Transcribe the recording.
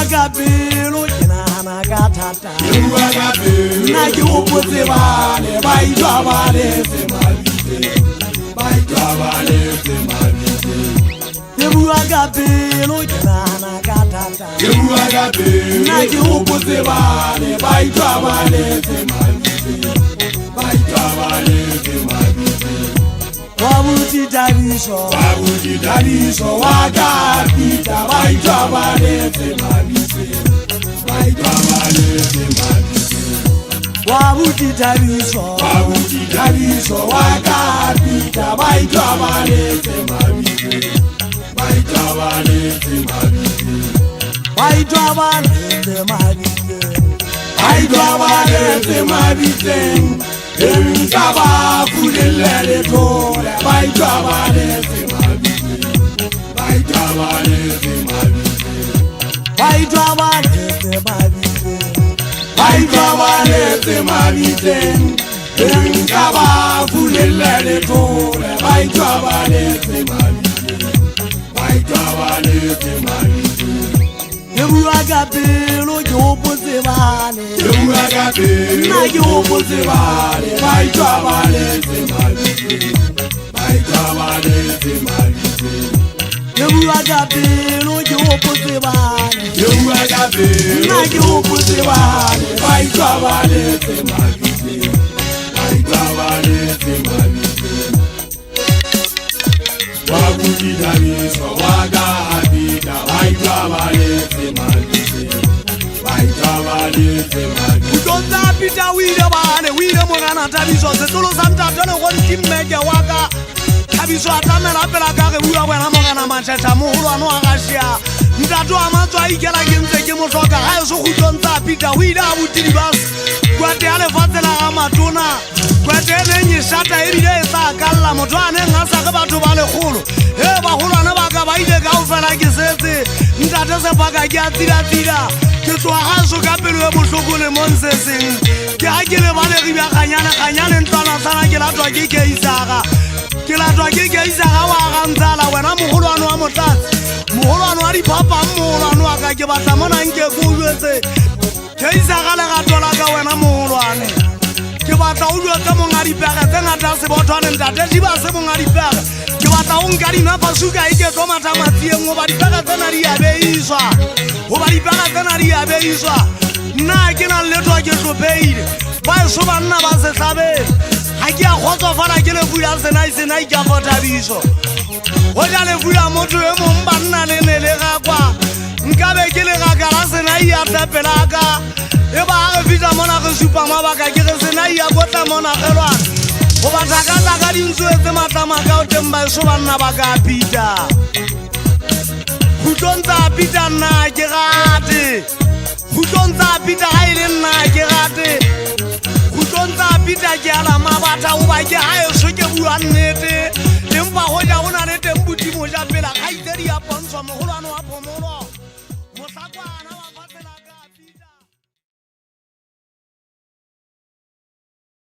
Agabelo na gatata agabelo na yupoze bale baitwa bale semabite baitwa bale semabite yebu agabelo na gatata agabelo na yupoze bale baitwa bale semabite baitwa bale semabite wabuti daliso wakapita baitwa bale semabite wabuti daliso wakapita baitwa bale semabite baitwa bale semabite baitwa bale semabite baitwa bale semabite Enkaba kulele tole baitwa bale semabite baitwa bale semabite baitwa bale semabite baitwa bale semabite Enkaba kulele tole baitwa bale semabite baitwa bale semabite Yebu agabelo yopoze bale Yebu agabelo na yopoze bale baitwa bale semabite baitwa bale semabite Yebu agabelo yopoze bale Yebu agabelo na yopoze bale baitwa bale semabite baitwa bale semabite Wabuti daliso wakapita baitwa bale semabite baitwa bale semabite Utonza pita wile mwana tabiso setolo santa tole wonti meja waka tabiso atamela pela kage buya bwana mwana macheta muhulu anu akashia Mtatu amatswa ikela kinze kemotoka hayo so kutonza pita wile abutili bas kwate ale fatela amatuna kwate nenyi shata ebide sakalla motwane ngasa ka batho ba lekgolo ba holwana ba ka ba ile ka ofela ke setse ntate se baka ke a tira ke tswa gaso ka pelo e bohloko le monseseng ke ha ke le ba le ribya kanyana ntlwana tsana ke latwa ke isaga wa gantsala wena mogolwane wa motlatsi mogolwane wa diphapa mogolwane wa ka ke batla mona nke ko utlwetse ke isaga legato la ka wena mogolwane ke batla o jwetse mongadipege tse ngata sebothwane ntate diba se mongadipege ke batla o nka dinapa suka ike tlo mathamatsieng goba dipege tsena di a beiswa nna ke na letwa ke tlopheile ba eso banna ba se tlhabele ga ke a kgotsofala ke lefu ya senai ke a fothabiso go ja lefu ya motho e mong banna le ne le gakwa nkabe ke legaka la senai ya tepelaka e ba ge fita mona ge supa mabaka ke ge senai ya kotla mona gelwana go batlakatla ka dintsoetse matlamaka o teng ba eso banna ba ka pita Khutlonza pita nna ke gate Khutlonza pita ga ile nna ke gate Khutlonza pita ke ala mabata o ba ke ha eso ke bua nnete lempa go ja ona le teng bodimo ja pela ga itsedi ya pontsho mogolwane wa phomolo motlakwana